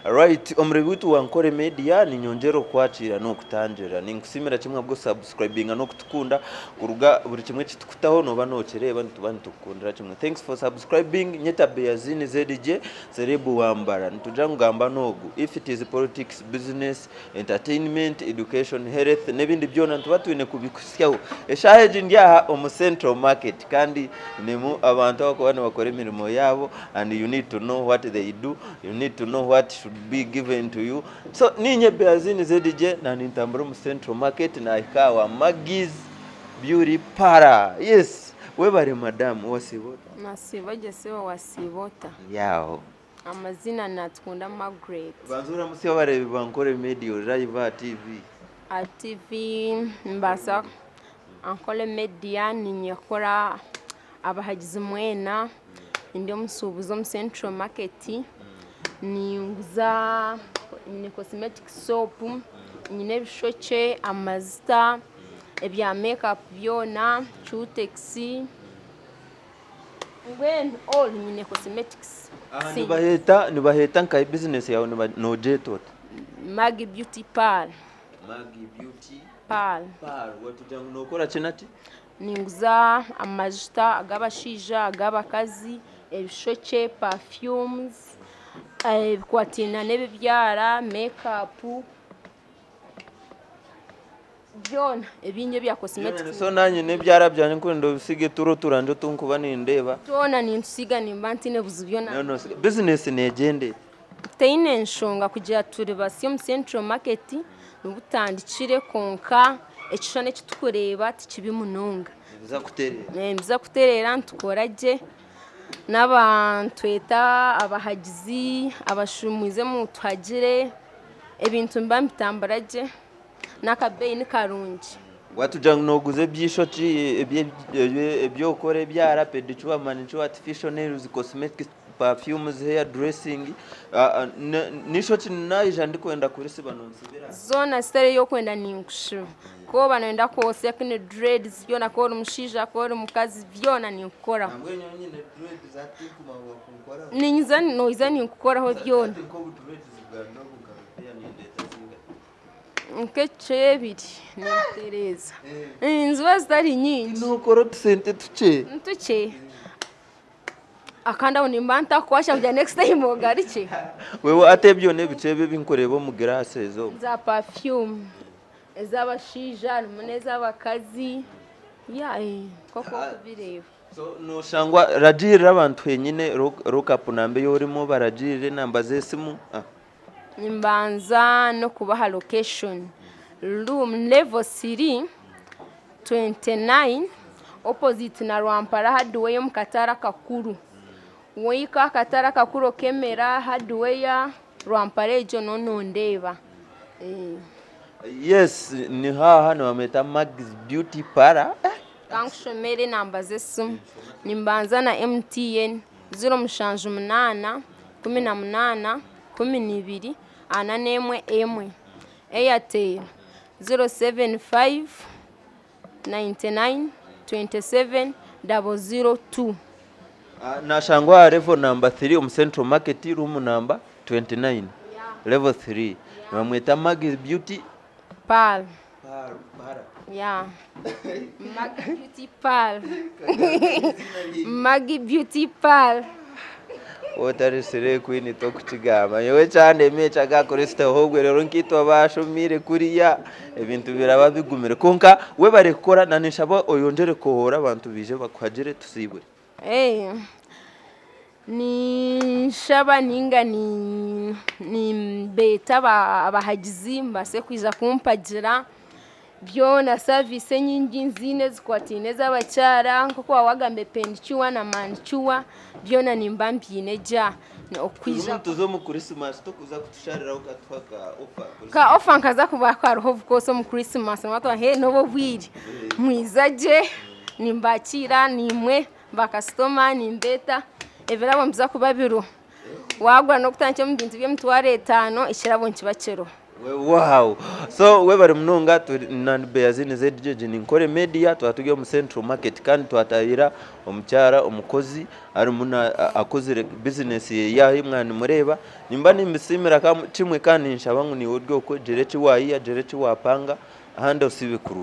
Right, omrebutu wa Ankole Media ni nyongero kwakira no kutangira ninkusimira kimwe bwo subscribing no kutukunda kuruga buri kimwe kitukutaho no banokereba ntubani tukundira kimwe. Thanks for subscribing. Nyeta Beyazini ZDJ Serebu Wambara ntuja ngamba nogu if it is politics, business, entertainment, education, health nebindi byona ntubatuine kubikusyaho eshaheje ndya omu central market kandi nemu abantu bakobana bakora imirimo yabo and you need to know what they do, you need to know what should be given to you. So ninye Beyazini ZDJ na nintambura mu central market na ikawa Maggie's beauty para. Yes, webare madam wasibota nasibaje sewa wasibota yao amazina natkunda Margaret banzura musiyo barebe Ankole Media live TV TV mbasa Ankole Media ninyakora abahagize mwena ndi omusubuzo mu central market ninguza ni cosmetic soap nyine bishoche amazita ebya makeup byona chutexi when all nyine cosmetics nibaheta nkai business yawe no jetot Maggie Beauty Pearl watujangu nokora chinati ninguza amazita agabashija agabakazi ebishoche perfumes kwatina nebibyara makeup byona ebinye bya cosmetics so nanye nebyara byanye kwendo bisige turo turanje tunkuba nindeba tona ninsiga nimbantine buzubyona no business negende teine nshonga kugira turi basi mu central market nubutandikire konka ekishane kitukureba tikibimunonga biza kuterera ntukoraje n'abantu eta abahagizi abashumuze mu twagire ebintu mbambitambaraje nakabeyi ni karungi watujang noguze byishoti ebyokore byara pedicure manicure artificial nails cosmetics perfumes hair dressing nishoti naija ndikwenda kurisi banonsibira zona stare yo kwenda ninkushu ko banaenda kose kine dreads byona ko umushija ko umukazi byona ninkora ninzani noizani nkukoraho byona nkechebiri nintereza inzuba zitari nyingi nukoro tusente tuche akanda unimbanta kwasha bya next time ogarike wewe atebyo nebicebe binkorebo mu grace zo za perfume ezabashija muneza bakazi koko kubireba so no shangwa rajira abantu yenyine rock nambe yorimo barajire namba zesimu nimbanza no kubaha location room level 3 29 opposite na Rwampara hardware mu Katara Kakuru wika Katara Kakuru kemera hardware Rwampara ejo nono ndeba yes ni hano wameta Maggie's beauty para kankushomere namba zesu nimbanza na MTN 0 18 12 8 Airtel 075 99 27 002 nashangwa level number 3 um central market room number 29 level 3 bamweta Maggie's beauty Pearl para Maggie Beauty Pearl Maggie Beauty Pearl otari sire kwini to kutigama yewe cyane mecha ga koriste hogwe rero nkito bashomire kuriya ebintu biraba bigumire konka we bare gukora nanishabo oyongere kohora abantu bije bakwagire tusibure ni shaba ninga ni beta abahagizi mbase kwiza kumpagira byona service nyingi nzine zikwatine z'abacyara nkoko wawagambe pendicure na manicure byona nimbambine ja no okwiza tuzo mu Christmas to kuza kutusharira ukatwaka offer nkaza kubakwa roho bukose mu Christmas natwa nobo bwiri mwizaje nimbakira nimwe bakastoma nimbeta evera bomza kubabiro wagwa no kutanche mu bintu by'emtware 5 ishirabo nkibakero Wow. So we bari munonga na Beyazini ZJJ ni NKORE Media twatugiye mu Central Market kandi twatayira omucyara umukozi ari muna akozire business ye yahi mwana mureba nimba nimbisimira kimwe kandi nshabangu ni uryo ko jerechi wayi jerechi wapanga ahandi usibikuru